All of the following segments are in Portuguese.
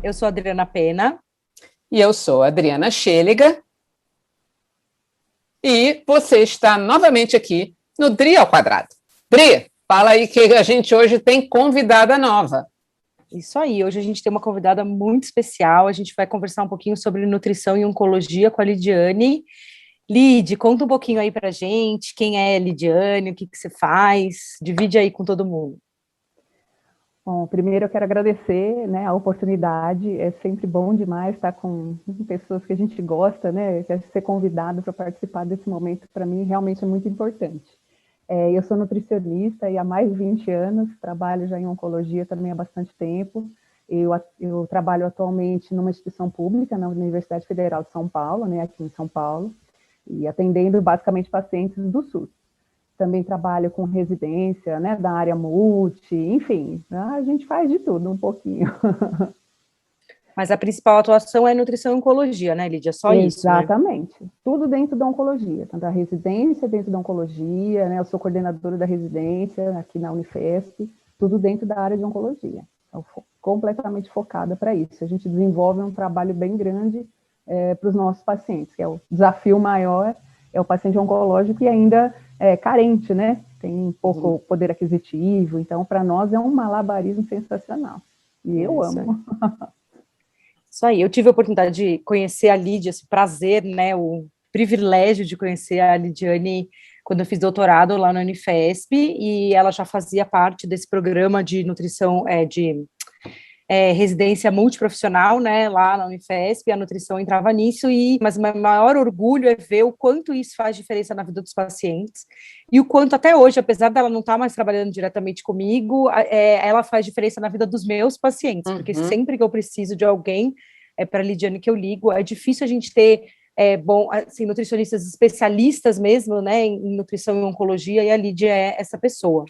Eu sou a Adriana Pena. E eu sou a Adriana Schelliger. E você está novamente aqui no Dri ao Quadrado. Dri, fala aí que a gente hoje tem convidada nova. Isso aí, hoje a gente tem uma convidada muito especial, a gente vai conversar um pouquinho sobre nutrição e oncologia com a Lidiane. Lid, conta um pouquinho aí pra gente, quem é a Lidiane, o que você faz, divide aí com todo mundo. Bom, primeiro eu quero agradecer, né, a oportunidade, é sempre bom demais estar com pessoas que a gente gosta, né, ser convidado para participar desse momento, para mim, realmente é muito importante. Eu sou nutricionista e há mais de 20 anos, trabalho já em oncologia também há bastante tempo. Eu trabalho atualmente numa instituição pública, na Universidade Federal de São Paulo, né, aqui em São Paulo, e atendendo basicamente pacientes do SUS. Também trabalho com residência, né, da área multi, enfim, a gente faz de tudo um pouquinho. Mas a principal atuação é nutrição e oncologia, né, Lídia? Só isso, né? Exatamente. Tudo dentro da oncologia, tanto a residência dentro da oncologia, né, eu sou coordenadora da residência aqui na Unifesp, tudo dentro da área de oncologia. Então, completamente focada para isso. A gente desenvolve um trabalho bem grande para os nossos pacientes, que é o desafio maior, é o paciente oncológico e ainda carente, né? Tem pouco poder aquisitivo, então para nós é um malabarismo sensacional. E eu amo. Isso aí, eu tive a oportunidade de conhecer a Lídia, esse prazer, né, o privilégio de conhecer a Lidiane quando eu fiz doutorado lá na Unifesp, e ela já fazia parte desse programa de nutrição, residência multiprofissional, né, lá na Unifesp, a nutrição entrava nisso, mas o meu maior orgulho é ver o quanto isso faz diferença na vida dos pacientes, e o quanto até hoje, apesar dela não estar mais trabalhando diretamente comigo, ela faz diferença na vida dos meus pacientes, porque sempre que eu preciso de alguém, para a Lidiane que eu ligo, é difícil a gente ter assim, nutricionistas especialistas mesmo, né, em nutrição e oncologia, e a Lídia é essa pessoa.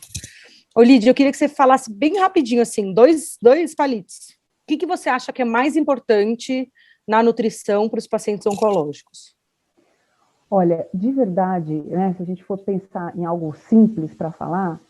Ô, Lídia, eu queria que você falasse bem rapidinho, assim, dois palitos. O que você acha que é mais importante na nutrição para os pacientes oncológicos? Olha, de verdade, né, se a gente for pensar em algo simples para falar,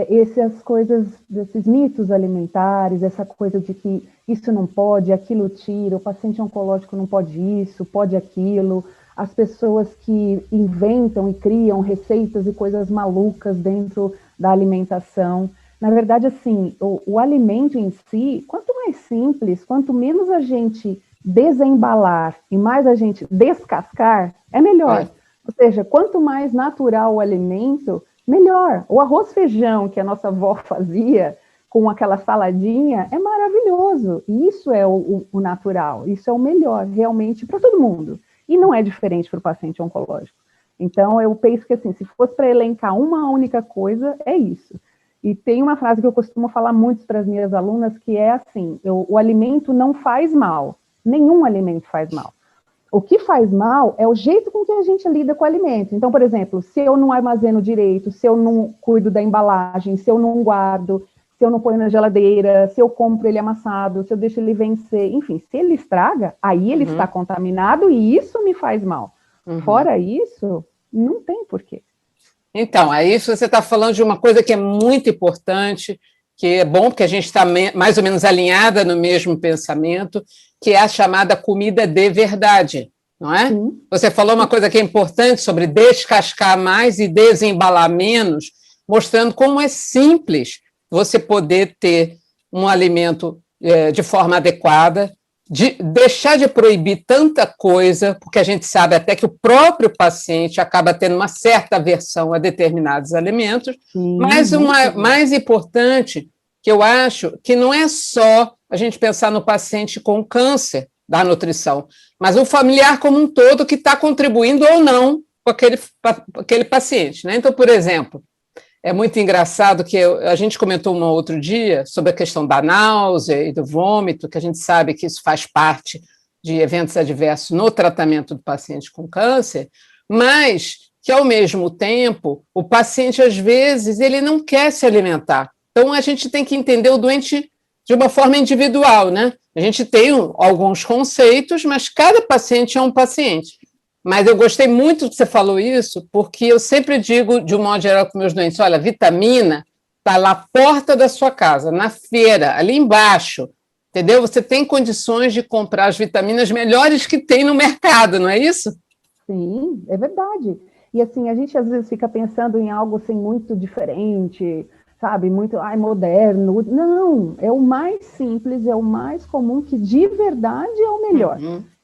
essas coisas, desses mitos alimentares, essa coisa de que isso não pode, aquilo tira, o paciente oncológico não pode isso, pode aquilo, as pessoas que inventam e criam receitas e coisas malucas dentro da alimentação. Na verdade, assim, o alimento em si, quanto mais simples, quanto menos a gente desembalar e mais a gente descascar, é melhor. Ou seja, quanto mais natural o alimento, melhor. O arroz feijão que a nossa avó fazia com aquela saladinha é maravilhoso. E isso é o natural, isso é o melhor realmente para todo mundo. E não é diferente para o paciente oncológico. Então, eu penso que, assim, se fosse para elencar uma única coisa, é isso. E tem uma frase que eu costumo falar muito para as minhas alunas, que é assim, o alimento não faz mal. Nenhum alimento faz mal. O que faz mal é o jeito com que a gente lida com o alimento. Então, por exemplo, se eu não armazeno direito, se eu não cuido da embalagem, se eu não guardo, se eu não ponho na geladeira, se eu compro ele amassado, se eu deixo ele vencer, enfim, se ele estraga, aí ele está contaminado e isso me faz mal. Fora isso, não tem porquê. Então, aí você está falando de uma coisa que é muito importante, que é bom porque a gente está mais ou menos alinhada no mesmo pensamento, que é a chamada comida de verdade, não é? Sim. Você falou uma coisa que é importante sobre descascar mais e desembalar menos, mostrando como é simples você poder ter um alimento de forma adequada, deixar de proibir tanta coisa, porque a gente sabe até que o próprio paciente acaba tendo uma certa aversão a determinados alimentos, mas o mais importante, que eu acho, que não é só a gente pensar no paciente com câncer da nutrição, mas o familiar como um todo que está contribuindo ou não com aquele paciente, né? Então, por exemplo, é muito engraçado que a gente comentou um outro dia sobre a questão da náusea e do vômito, que a gente sabe que isso faz parte de eventos adversos no tratamento do paciente com câncer, mas que, ao mesmo tempo, o paciente, às vezes, ele não quer se alimentar. Então, a gente tem que entender o doente de uma forma individual, né? A gente tem alguns conceitos, mas cada paciente é um paciente. Mas eu gostei muito que você falou isso, porque eu sempre digo, de um modo geral, com meus doentes, olha, vitamina está lá à porta da sua casa, na feira, ali embaixo. Entendeu? Você tem condições de comprar as vitaminas melhores que tem no mercado, não é isso? Sim, é verdade. E assim, a gente às vezes fica pensando em algo assim muito diferente, sabe? Muito, ai, moderno. Não, é o mais simples, é o mais comum, que de verdade é o melhor.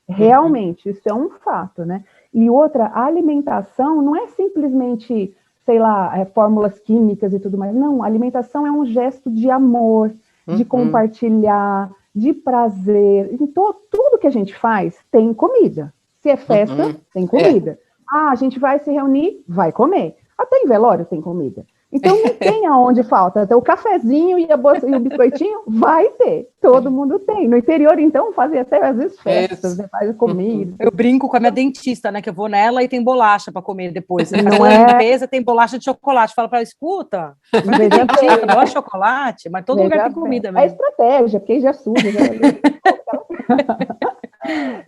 Realmente, isso é um fato, né? E outra, a alimentação não é simplesmente, sei lá, fórmulas químicas e tudo mais. Não, a alimentação é um gesto de amor, de compartilhar, de prazer. Então, tudo que a gente faz tem comida. Se é festa, tem comida. Ah, a gente vai se reunir, vai comer. Até em velório tem comida. Então não tem aonde falta. Então, o cafezinho e o biscoitinho vai ter. Todo mundo tem. No interior, então, fazem até às vezes festas, né? Faz comida. Eu brinco com a minha dentista, né? Que eu vou nela e tem bolacha para comer depois. Não é? Limpeza, tem bolacha de chocolate. Fala para ela, escuta, mas tem dentista, não é chocolate, mas todo lugar tem comida mesmo. É estratégia, porque já suja.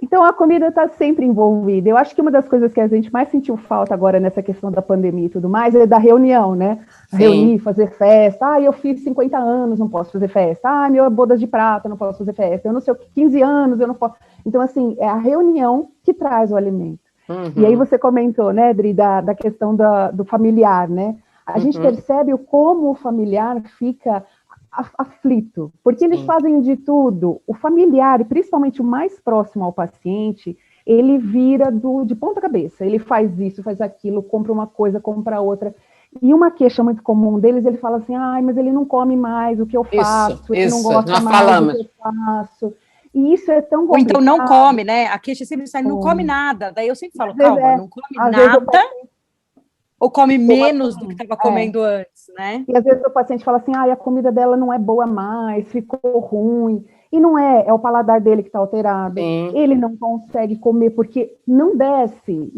Então, a comida está sempre envolvida. Eu acho que uma das coisas que a gente mais sentiu falta agora nessa questão da pandemia e tudo mais é da reunião, né? Sim. Reunir, fazer festa. Ah, eu fiz 50 anos, não posso fazer festa. Ah, meu bodas de prata, não posso fazer festa. Eu não sei o que, 15 anos, eu não posso. Então, assim, é a reunião que traz o alimento. E aí você comentou, né, Dri, da questão do familiar, né? A gente percebe como o familiar fica aflito, porque eles fazem de tudo. O familiar, e principalmente o mais próximo ao paciente, ele vira de ponta cabeça. Ele faz isso, faz aquilo, compra uma coisa, compra outra. E uma queixa muito comum deles, ele fala assim, ai, mas ele não come mais o que eu faço, ele não gosta mais do que eu faço. E isso é tão complicado. Ou então não come, né? A queixa sempre sai, não come nada. Daí eu sempre falo, calma, não come nada, ou come menos do que estava comendo antes, né? E às vezes o paciente fala assim, a comida dela não é boa mais, ficou ruim. E não é o paladar dele que está alterado. Ele não consegue comer porque não desce.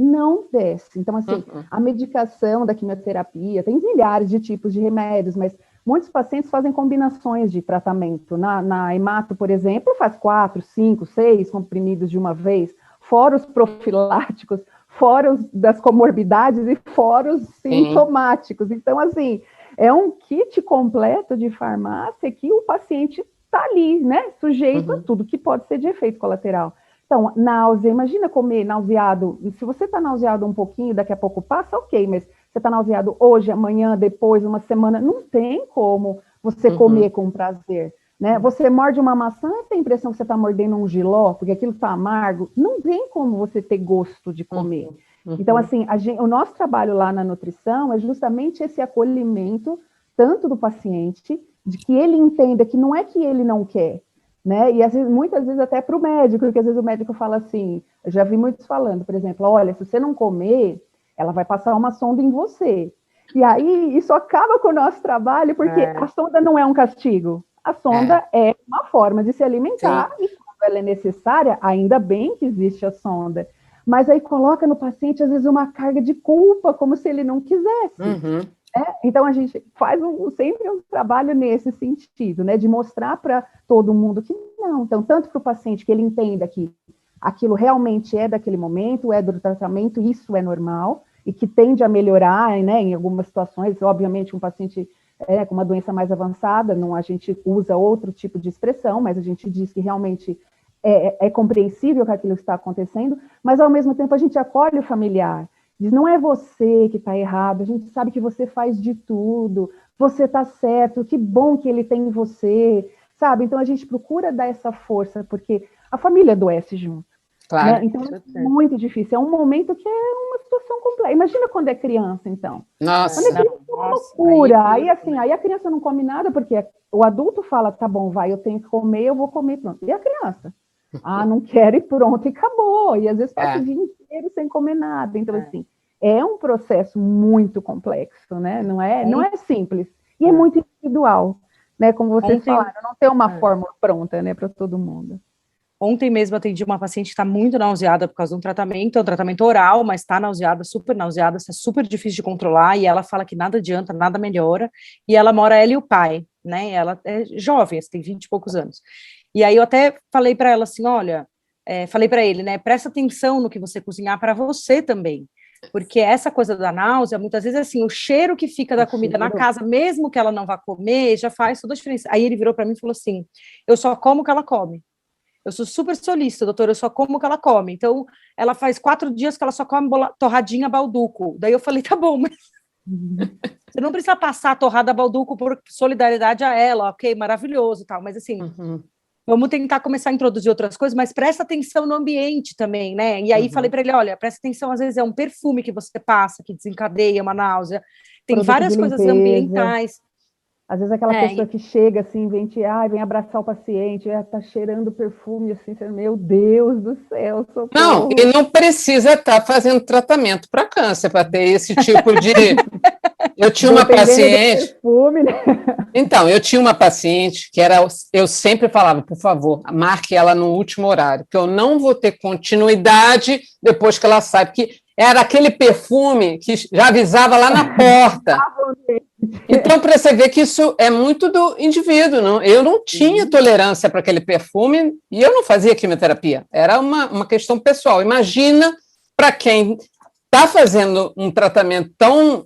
Então, assim, a medicação da quimioterapia, tem milhares de tipos de remédios, mas muitos pacientes fazem combinações de tratamento. Na hemato, por exemplo, faz 4, 5, 6 comprimidos de uma vez, fora os profiláticos, fora os das comorbidades e fora os sintomáticos. Então, assim, é um kit completo de farmácia que o paciente está ali, né, sujeito a tudo que pode ser de efeito colateral. Então, náusea, imagina comer nauseado, se você está nauseado um pouquinho, daqui a pouco passa, ok, mas você está nauseado hoje, amanhã, depois, uma semana, não tem como você comer com prazer. Né? Você morde uma maçã e tem a impressão que você está mordendo um jiló, porque aquilo está amargo. Não tem como você ter gosto de comer. Então, assim, o nosso trabalho lá na nutrição é justamente esse acolhimento, tanto do paciente, de que ele entenda que não é que ele não quer, né? E às vezes, muitas vezes até para o médico, porque às vezes o médico fala assim, eu já vi muitos falando, por exemplo, olha, se você não comer, ela vai passar uma sonda em você. E aí, isso acaba com o nosso trabalho, porque a sonda não é um castigo. A sonda é uma forma de se alimentar e quando ela é necessária, ainda bem que existe a sonda. Mas aí coloca no paciente, às vezes, uma carga de culpa, como se ele não quisesse. Então, a gente faz sempre um trabalho nesse sentido, né? De mostrar para todo mundo que não. Então, tanto para o paciente que ele entenda que aquilo realmente é daquele momento, é do tratamento, isso é normal, e que tende a melhorar, né? Em algumas situações, obviamente, um paciente... com uma doença mais avançada, a gente usa outro tipo de expressão, mas a gente diz que realmente é compreensível que aquilo está acontecendo, mas ao mesmo tempo a gente acolhe o familiar, diz, não é você que está errado, a gente sabe que você faz de tudo, você está certo, que bom que ele tem em você, sabe? Então a gente procura dar essa força, porque a família adoece junto. Claro. Né? Então é muito difícil, é um momento que é uma situação complexa. Imagina quando é criança, então. Nossa. Quando é criança é uma loucura. Aí a criança não come nada, porque o adulto fala, tá bom, vai, eu tenho que comer, eu vou comer, pronto. E a criança? Não quero e pronto, e acabou. E às vezes passa o dia inteiro sem comer nada. Então, assim, é um processo muito complexo, né? Não é simples. E é muito individual, né? Como vocês falaram, não tem uma fórmula pronta, né, para todo mundo. Ontem mesmo atendi uma paciente que está muito nauseada por causa de um tratamento, é um tratamento oral, mas está nauseada, está super difícil de controlar, e ela fala que nada adianta, nada melhora, e ela e o pai, né, ela é jovem, tem 20 e poucos anos. E aí eu até falei para ela assim, olha, falei para ele, né, presta atenção no que você cozinhar para você também, Porque essa coisa da náusea, muitas vezes, assim, o cheiro que fica da comida na casa, mesmo que ela não vá comer, já faz toda a diferença. Aí ele virou para mim e falou assim, eu só como o que ela come. Eu sou super solista, doutora, eu só como o que ela come. Então, ela faz 4 dias que ela só come torradinha balduco. Daí eu falei, tá bom, mas você não precisa passar a torrada balduco por solidariedade a ela, ok, maravilhoso e tal, mas assim, vamos tentar começar a introduzir outras coisas, mas presta atenção no ambiente também, né? E aí falei para ele, olha, presta atenção, às vezes é um perfume que você passa, que desencadeia uma náusea, tem Produto várias coisas ambientais. Às vezes aquela pessoa que chega assim, vem abraçar o paciente, tá cheirando perfume, assim, meu Deus do céu, socorro. Não, e não precisa estar fazendo tratamento para câncer, para ter esse tipo de... Eu tinha uma paciente... Perfume, né? Então, eu tinha uma paciente que eu sempre falava, por favor, marque ela no último horário, porque eu não vou ter continuidade depois que ela sai, porque era aquele perfume que já avisava lá na porta. Então, para você ver que isso é muito do indivíduo, não? Eu não tinha tolerância para aquele perfume e eu não fazia quimioterapia, era uma questão pessoal. Imagina para quem está fazendo um tratamento tão...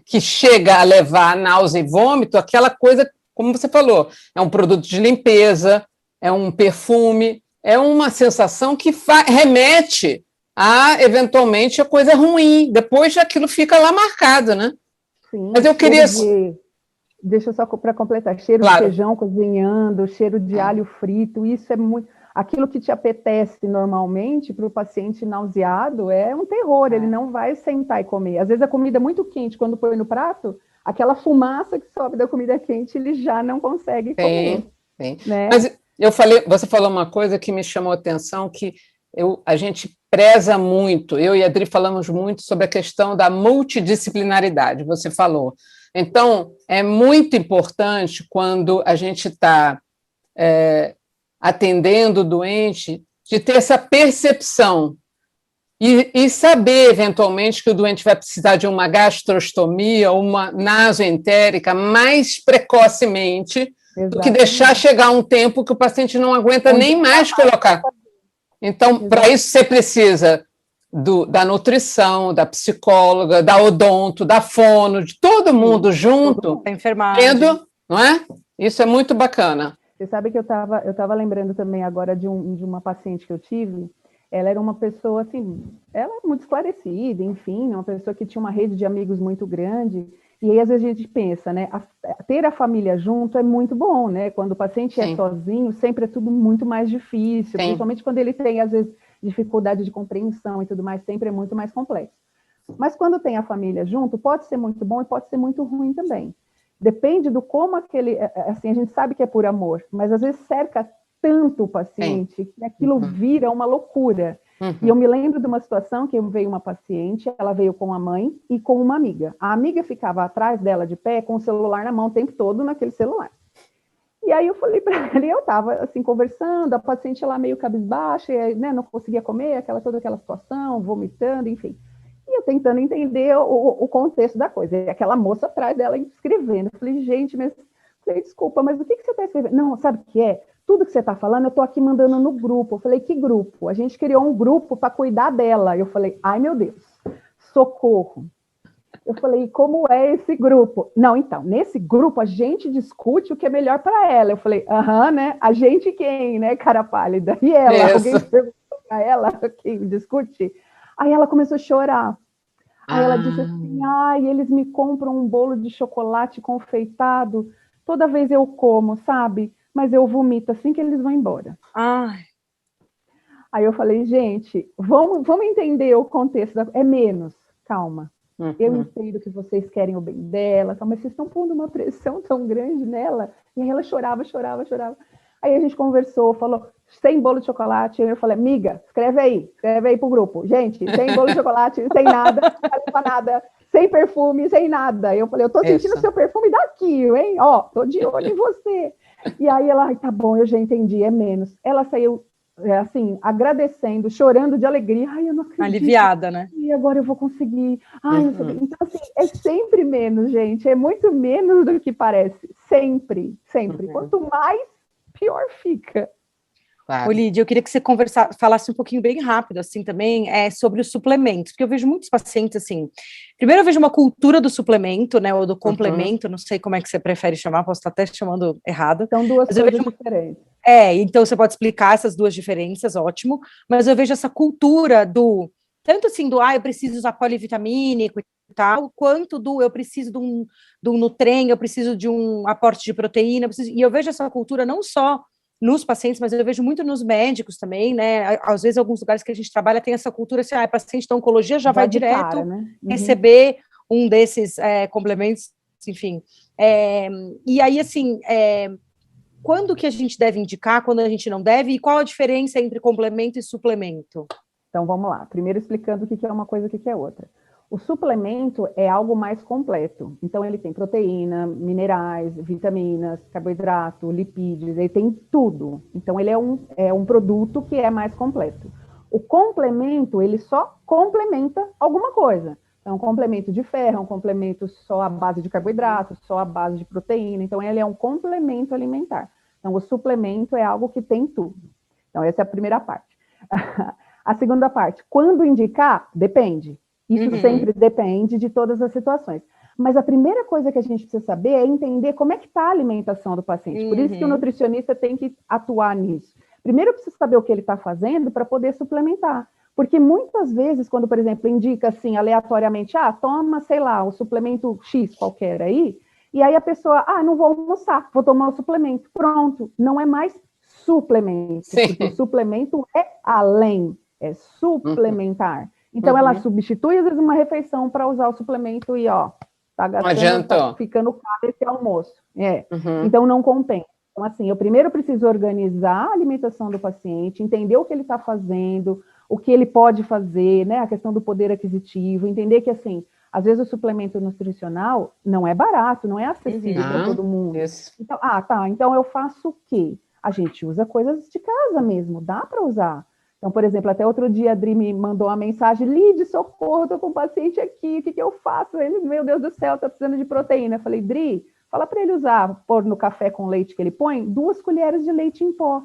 que chega a levar a náusea e vômito, aquela coisa, como você falou, é um produto de limpeza, é um perfume, é uma sensação que remete a, eventualmente, a coisa ruim. Depois aquilo fica lá marcado, né? Sim, mas eu queria... Deixa eu só para completar, cheiro de feijão cozinhando, cheiro de alho frito, isso é muito... Aquilo que te apetece normalmente para o paciente nauseado é um terror, ele não vai sentar e comer. Às vezes a comida é muito quente, quando põe no prato, aquela fumaça que sobe da comida quente, ele já não consegue comer. Sim. Né? Mas você falou uma coisa que me chamou a atenção, que a gente preza muito, eu e a Adri falamos muito sobre a questão da multidisciplinaridade, você falou. Então, é muito importante quando a gente está... atendendo o doente, de ter essa percepção e saber, eventualmente, que o doente vai precisar de uma gastrostomia ou uma nasoentérica mais precocemente do que deixar chegar um tempo que o paciente não aguenta nem mais colocar. Então, para isso, você precisa da nutrição, da psicóloga, da odonto, da fono, de todo mundo junto, da enfermagem. Não é? Isso é muito bacana. Você sabe que eu estava lembrando também agora de uma paciente que eu tive. Ela era uma pessoa, assim, ela é muito esclarecida, enfim, uma pessoa que tinha uma rede de amigos muito grande. E aí, às vezes, a gente pensa, né, ter a família junto é muito bom, né? Quando o paciente é sozinho, sempre é tudo muito mais difícil, principalmente quando ele tem, às vezes, dificuldade de compreensão e tudo mais, sempre é muito mais complexo. Mas quando tem a família junto, pode ser muito bom e pode ser muito ruim também. Depende do como assim, a gente sabe que é por amor, mas às vezes cerca tanto o paciente que aquilo vira uma loucura. E eu me lembro de uma situação que veio uma paciente, ela veio com a mãe e com uma amiga. A amiga ficava atrás dela de pé com o celular na mão o tempo todo naquele celular. E aí eu falei para ela, e eu estava assim conversando, a paciente lá meio cabisbaixa, né, não conseguia comer, toda aquela situação, vomitando, enfim. E eu tentando entender o contexto da coisa. E aquela moça atrás dela escrevendo. Eu falei, gente, desculpa, mas o que você está escrevendo? Não, sabe o que é? Tudo que você está falando, eu estou aqui mandando no grupo. Eu falei, que grupo? A gente criou um grupo para cuidar dela. Eu falei, ai, meu Deus, socorro. Eu falei, como é esse grupo? Não, então, nesse grupo a gente discute o que é melhor para ela. Eu falei, né? A gente quem, né, cara pálida? E ela? Isso. Alguém perguntou para ela quem discute? Aí ela começou a chorar. Aí ela disse assim, eles me compram um bolo de chocolate confeitado, toda vez eu como, sabe? Mas eu vomito assim que eles vão embora. Aí eu falei, gente, vamos entender o contexto. É menos, calma. Eu entendo que vocês querem o bem dela, mas vocês estão pondo uma pressão tão grande nela. E aí ela chorava. Aí a gente conversou, falou, sem bolo de chocolate. Aí eu falei, amiga, escreve aí pro grupo. Gente, sem bolo de chocolate, sem nada, não leva nada, sem perfume, sem nada. Eu falei, eu tô sentindo o seu perfume daqui, hein? Ó, tô de olho em você. E aí ela, tá bom, eu já entendi, é menos. Ela saiu, assim, agradecendo, chorando de alegria. Ai, eu não acredito. Aliviada, né? E agora eu vou conseguir. Não sei. Então, assim, é sempre menos, gente. É muito menos do que parece. Sempre. Quanto mais, pior fica. Claro. Ô, Lídia, eu queria que você falasse um pouquinho bem rápido, assim, também, sobre os suplementos, porque eu vejo muitos pacientes, assim, primeiro eu vejo uma cultura do suplemento, né, ou do complemento, não sei como é que você prefere chamar, posso estar até chamando errado. São duas mas eu coisas vejo diferentes. Então você pode explicar essas duas diferenças, ótimo, mas eu vejo essa cultura tanto assim, eu preciso usar polivitamínico e tal, quanto eu preciso de um Nutren, eu preciso de um aporte de proteína, e eu vejo essa cultura não só nos pacientes, mas eu vejo muito nos médicos também, né? Às vezes, alguns lugares que a gente trabalha tem essa cultura assim, paciente da oncologia já vai direto cara, né? receber um desses complementos, enfim. E aí, assim, quando que a gente deve indicar, quando a gente não deve, e qual a diferença entre complemento e suplemento? Então, vamos lá. Primeiro explicando o que é uma coisa e o que é outra. O suplemento é algo mais completo. Então, ele tem proteína, minerais, vitaminas, carboidrato, lipídios, ele tem tudo. Então, ele é um produto que é mais completo. O complemento, ele só complementa alguma coisa. É um complemento de ferro, um complemento só à base de carboidrato, só à base de proteína. Então, ele é um complemento alimentar. Então, o suplemento é algo que tem tudo. Então, essa é a primeira parte. A segunda parte, quando indicar, depende. Isso sempre depende de todas as situações. Mas a primeira coisa que a gente precisa saber é entender como é que está a alimentação do paciente. Por isso que o nutricionista tem que atuar nisso. Primeiro eu preciso saber o que ele está fazendo para poder suplementar. Porque muitas vezes, quando, por exemplo, indica assim, aleatoriamente, toma, sei lá, o suplemento X qualquer aí, e aí a pessoa, não vou almoçar, vou tomar o suplemento. Pronto, não é mais suplemento, porque o suplemento é além, é suplementar. Então, ela substitui, às vezes, uma refeição para usar o suplemento e, tá gastando, tá ficando caro esse almoço. Então, não compensa. Então, assim, eu primeiro preciso organizar a alimentação do paciente, entender o que ele está fazendo, o que ele pode fazer, né? A questão do poder aquisitivo, entender que, assim, às vezes o suplemento nutricional não é barato, não é acessível para todo mundo. Então, então eu faço o quê? A gente usa coisas de casa mesmo, dá para usar. Então, por exemplo, até outro dia a Adri me mandou uma mensagem, Lide, socorro, estou com um paciente aqui, o que eu faço? Ele, meu Deus do céu, está precisando de proteína. Eu falei, Dri, fala para ele pôr no café com leite que ele põe, 2 colheres de leite em pó.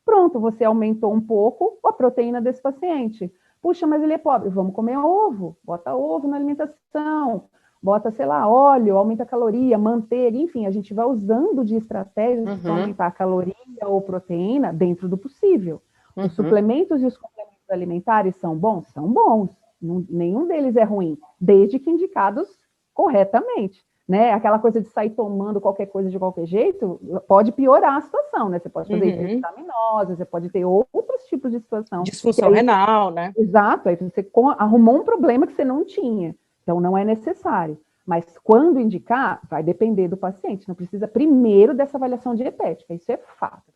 Pronto, você aumentou um pouco a proteína desse paciente. Puxa, mas ele é pobre. Vamos comer ovo, bota ovo na alimentação, bota, sei lá, óleo, aumenta a caloria, manteiga, enfim, a gente vai usando de estratégias para aumentar a caloria ou proteína dentro do possível. Os suplementos e os complementos alimentares são bons? São bons. Nenhum deles é ruim, desde que indicados corretamente. Né? Aquela coisa de sair tomando qualquer coisa de qualquer jeito pode piorar a situação, né? Você pode fazer hipervitaminose, você pode ter outros tipos de situação. Disfunção renal, né? Exato, aí você arrumou um problema que você não tinha. Então, não é necessário. Mas quando indicar, vai depender do paciente. Não precisa primeiro dessa avaliação dietética, isso é fato.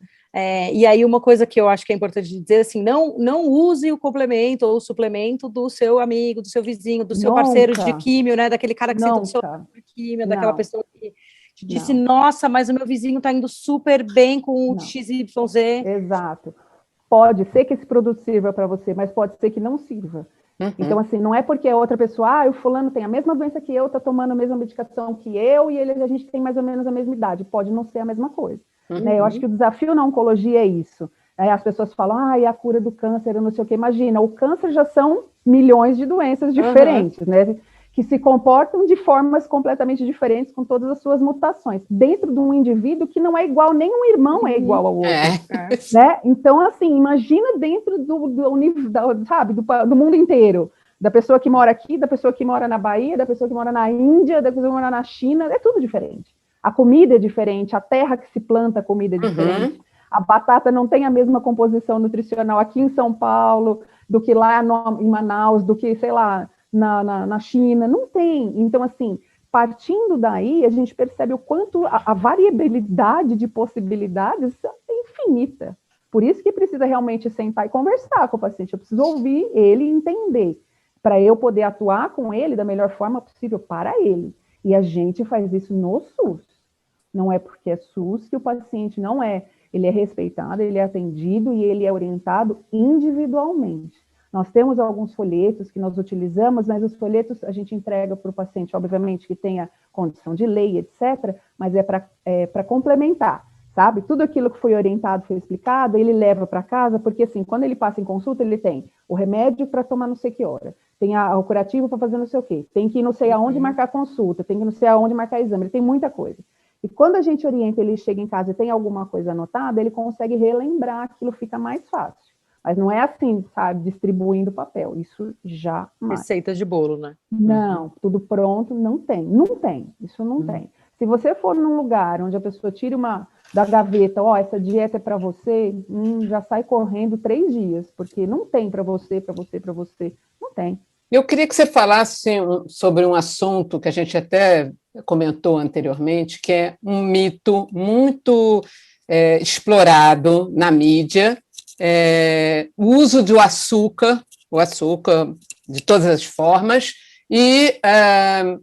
E aí uma coisa que eu acho que é importante dizer, assim, não use o complemento ou o suplemento do seu amigo, do seu vizinho, do seu parceiro de químio, né, daquele cara que senta do seu lado de químio, daquela pessoa que te disse, nossa, mas o meu vizinho está indo super bem com o XYZ. Exato. Pode ser que esse produto sirva para você, mas pode ser que não sirva. Então, assim, não é porque a outra pessoa, o fulano tem a mesma doença que eu, está tomando a mesma medicação que eu, e a gente tem mais ou menos a mesma idade. Pode não ser a mesma coisa. Né? Eu acho que o desafio na oncologia é isso. As pessoas falam, a cura do câncer, eu não sei o quê. Imagina, o câncer já são milhões de doenças diferentes, né? Que se comportam de formas completamente diferentes, com todas as suas mutações, dentro de um indivíduo que não é igual, nem um irmão é igual ao outro. Né? Então, assim, imagina dentro do nível, sabe, do mundo inteiro, da pessoa que mora aqui, da pessoa que mora na Bahia, da pessoa que mora na Índia, da pessoa que mora na China, é tudo diferente. A comida é diferente, a terra que se planta a comida é diferente, a batata não tem a mesma composição nutricional aqui em São Paulo, do que lá em Manaus, do que, sei lá, na China, não tem. Então, assim, partindo daí, a gente percebe o quanto a variabilidade de possibilidades é infinita. Por isso que precisa realmente sentar e conversar com o paciente. Eu preciso ouvir ele e entender, para eu poder atuar com ele da melhor forma possível para ele. E a gente faz isso no SUS. Não é porque é SUS que o paciente não é. Ele é respeitado, ele é atendido e ele é orientado individualmente. Nós temos alguns folhetos que nós utilizamos, mas os folhetos a gente entrega para o paciente, obviamente, que tenha condição de lei, etc., mas é para complementar. sabe? Tudo aquilo que foi orientado, foi explicado, ele leva para casa, porque assim, quando ele passa em consulta, ele tem o remédio para tomar não sei que hora, tem o curativo para fazer não sei o quê, tem que ir não sei aonde marcar consulta, tem que ir não sei aonde marcar exame, ele tem muita coisa. E quando a gente orienta, ele chega em casa e tem alguma coisa anotada, ele consegue relembrar, aquilo fica mais fácil. Mas não é assim, sabe, distribuindo papel, isso jamais. Receita de bolo, né? Não, tudo pronto, não tem, isso não tem. Se você for num lugar onde a pessoa tira da gaveta, essa dieta é para você, já sai correndo 3 dias, porque não tem para você, não tem. Eu queria que você falasse sobre um assunto que a gente até comentou anteriormente, que é um mito muito explorado na mídia, o uso do açúcar, o açúcar de todas as formas, e a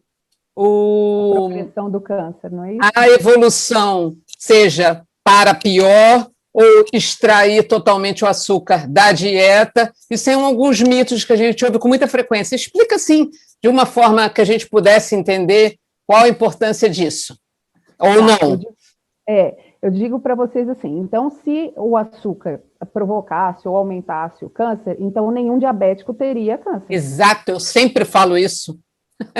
progressão do câncer, não é isso? A evolução, seja para pior, ou extrair totalmente o açúcar da dieta. Isso são alguns mitos que a gente ouve com muita frequência. Explica, assim, de uma forma que a gente pudesse entender qual a importância disso, ou não. Eu digo para vocês assim, então, se o açúcar provocasse ou aumentasse o câncer, então nenhum diabético teria câncer. Exato, eu sempre falo isso.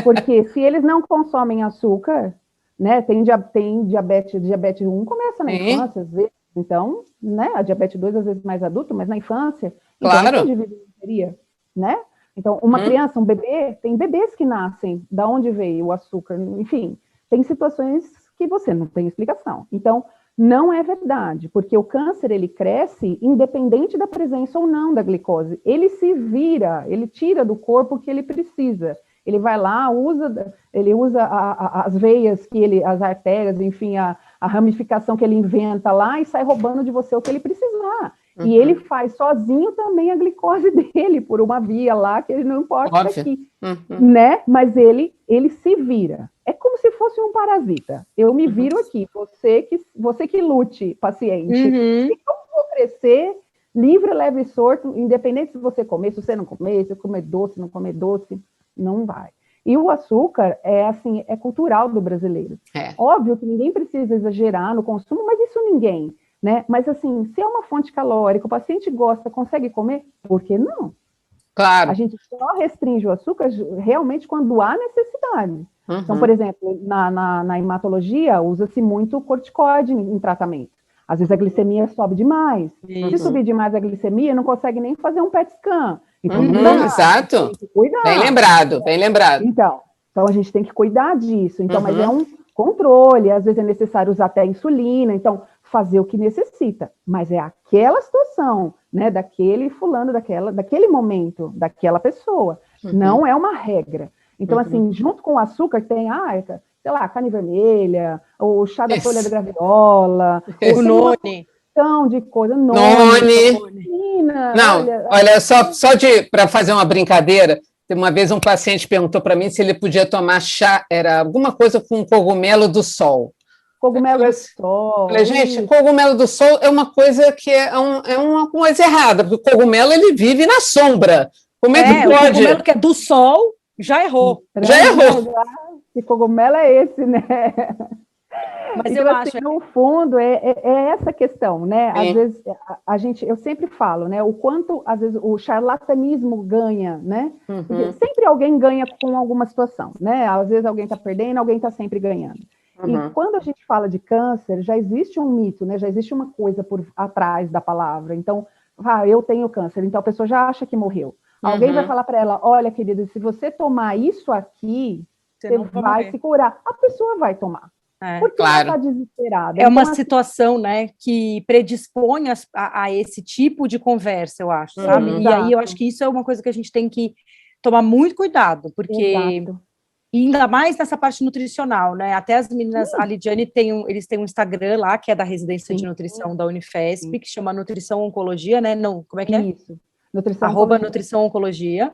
Porque se eles não consomem açúcar, né, tem diabetes 1 começa na infância, às vezes. Então, né, a diabetes 2 às vezes mais adulto, mas na infância, claro. Então, esse indivíduo teria, né? Então, uma criança, um bebê, tem bebês que nascem, da onde veio o açúcar, enfim, tem situações que você não tem explicação. Então, não é verdade, porque o câncer, ele cresce independente da presença ou não da glicose. Ele se vira, ele tira do corpo o que ele precisa. Ele vai lá, ele usa as veias, as artérias, enfim, a ramificação que ele inventa lá e sai roubando de você o que ele precisar. E ele faz sozinho também a glicose dele, por uma via lá, que ele não importa aqui, né? Mas ele se vira. É como se fosse um parasita. Eu me viro aqui, você que lute, paciente. Eu vou crescer livre, leve e solto, independente se você comer, se você não comer, se comer doce, não comer doce, não vai. E o açúcar é cultural do brasileiro. Óbvio que ninguém precisa exagerar no consumo, mas isso ninguém, né? Mas assim, se é uma fonte calórica, o paciente gosta, consegue comer, por que não? Claro. A gente só restringe o açúcar realmente quando há necessidade. Então, por exemplo, na hematologia, usa-se muito corticoide em tratamento. Às vezes a glicemia sobe demais. Se subir demais a glicemia, não consegue nem fazer um PET scan. Então, exato. Tem que cuidar. Bem lembrado, bem lembrado. Então a gente tem que cuidar disso. Então, mas é um controle, às vezes é necessário usar até insulina, então fazer o que necessita. Mas é aquela situação, né, daquele fulano, daquele momento, daquela pessoa. Não é uma regra. Então, assim, junto com o açúcar tem, sei lá, carne vermelha, o chá da folha de graviola, o noni. De coisa, noni. Não, olha, só para fazer uma brincadeira, uma vez um paciente perguntou para mim se ele podia tomar chá, era alguma coisa com cogumelo do sol. Cogumelo do sol. Falei, gente, cogumelo do sol é uma coisa que é uma coisa errada, porque o cogumelo ele vive na sombra. Como é que pode? O cogumelo que é do sol já errou. Já errou. Que cogumelo é esse, né? Mas então, eu assim, acho no fundo, é essa questão, né? Às vezes, eu sempre falo, né? O quanto, às vezes, o charlatanismo ganha, né? Porque sempre alguém ganha com alguma situação, né? Às vezes alguém está perdendo, alguém está sempre ganhando. E quando a gente fala de câncer, já existe um mito, né? Já existe uma coisa por atrás da palavra. Então, eu tenho câncer, então a pessoa já acha que morreu. Alguém vai falar para ela, olha, querida, se você tomar isso aqui, você vai se curar. A pessoa vai tomar. Porque ela está desesperada. É uma situação, né, que predispõe a esse tipo de conversa, eu acho, sabe? E aí eu acho que isso é uma coisa que a gente tem que tomar muito cuidado, porque ainda mais nessa parte nutricional, né? Até as meninas, a Lidiane eles têm um Instagram lá, que é da residência de nutrição da Unifesp, que chama Nutrição Oncologia, né? Não, como é que é? Isso. Nutrição Oncologia.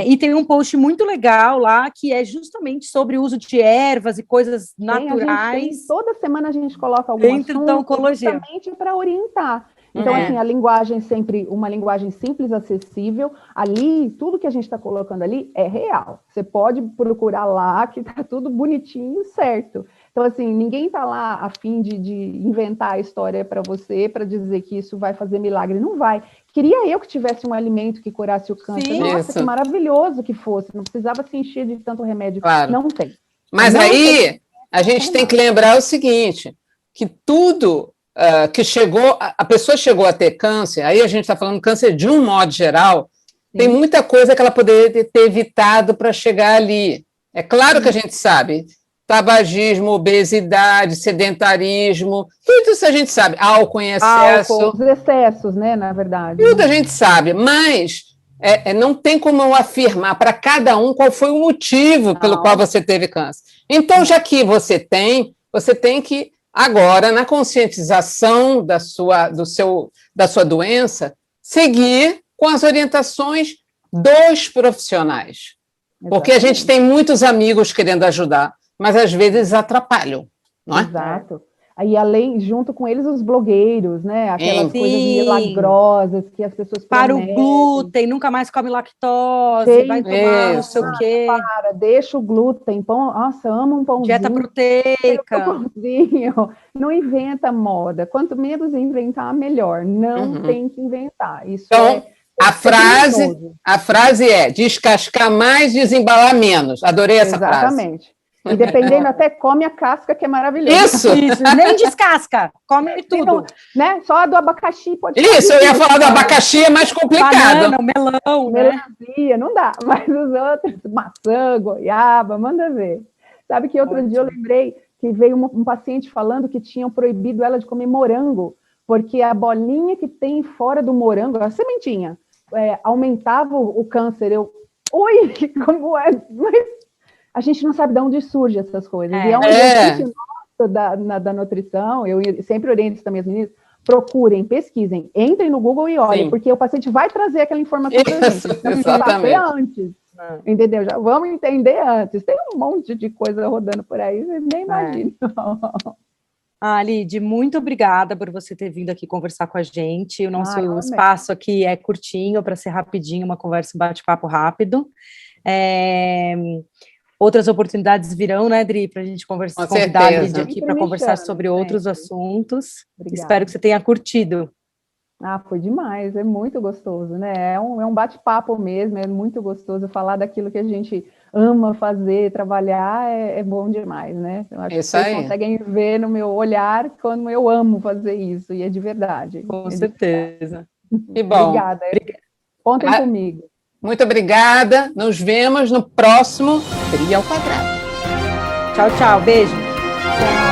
E tem um post muito legal lá que é justamente sobre o uso de ervas e coisas naturais. Toda semana a gente coloca algum assunto da oncologia, justamente para orientar. Então, assim, a linguagem sempre, uma linguagem simples, acessível. Ali, tudo que a gente está colocando ali é real. Você pode procurar lá, que está tudo bonitinho, certo. Então, assim, ninguém está lá a fim de inventar a história para você, para dizer que isso vai fazer milagre. Não vai. Queria eu que tivesse um alimento que curasse o câncer. Sim, Nossa, isso. que maravilhoso que fosse. Não precisava se encher de tanto remédio. Claro. Não tem. Mas Não aí tem. a gente tem que lembrar o seguinte, que tudo que chegou, a pessoa chegou a ter câncer, aí a gente está falando câncer de um modo geral, tem muita coisa que ela poderia ter evitado para chegar ali. É claro que a gente sabe, tabagismo, obesidade, sedentarismo, tudo isso a gente sabe, álcool em excesso. Álcool, os excessos, né, na verdade. Tudo a gente sabe, mas não tem como eu afirmar para cada um qual foi o motivo pelo qual você teve câncer. Então, já que você tem que, agora, na conscientização da sua doença, seguir com as orientações dos profissionais. Porque a gente tem muitos amigos querendo ajudar, mas às vezes atrapalham, não é? Exato. Aí, além, junto com eles, os blogueiros, né? Aquelas Sim. coisas milagrosas que as pessoas Para o prometem. glúten, nunca mais come lactose, Gente, vai tomar não sei o isso. quê. Para, deixa o glúten. Pão, nossa, amo um pãozinho. Dieta proteica. Pãozinho. Não inventa moda. Quanto menos inventar, melhor. Não tem que inventar. Isso Então, a frase é descascar mais, desembalar menos. Adorei essa frase. Exatamente. E dependendo, até come a casca, que é maravilhoso. Isso! Nem descasca, come tudo. Né? Só a do abacaxi pode Isso, eu ia falar do abacaxi, é mais complicado. Banana, melão, né? Melancia, não dá. Mas os outros, maçã, goiaba, manda ver. Sabe que outro dia eu lembrei que veio um paciente falando que tinham proibido ela de comer morango, porque a bolinha que tem fora do morango, a sementinha, aumentava o câncer. Oi, como é? Mas a gente não sabe de onde surgem essas coisas. E é um exercício nosso da nutrição, eu sempre oriento isso também as meninas, procurem, pesquisem, entrem no Google e olhem, porque o paciente vai trazer aquela informação para a gente. Então, a gente vai saber antes, entendeu? Já vamos entender antes. Tem um monte de coisa rodando por aí, vocês nem imaginam. Lid, muito obrigada por você ter vindo aqui conversar com a gente. O nosso espaço aqui é curtinho, para ser rapidinho, uma conversa, um bate-papo rápido. Outras oportunidades virão, né, Dri, para a gente conversar, convidar a Lid aqui para conversar sobre outros assuntos. Obrigada. Espero que você tenha curtido. Foi demais, é muito gostoso, né? É um bate-papo mesmo, é muito gostoso falar daquilo que a gente ama fazer, trabalhar, é bom demais, né? Eu acho que vocês conseguem ver no meu olhar quando eu amo fazer isso, e é de verdade. Com certeza. Que bom. Obrigada. Contem comigo. Muito obrigada. Nos vemos no próximo Tri ao Quadrado. Tchau, tchau. Beijo. Tchau.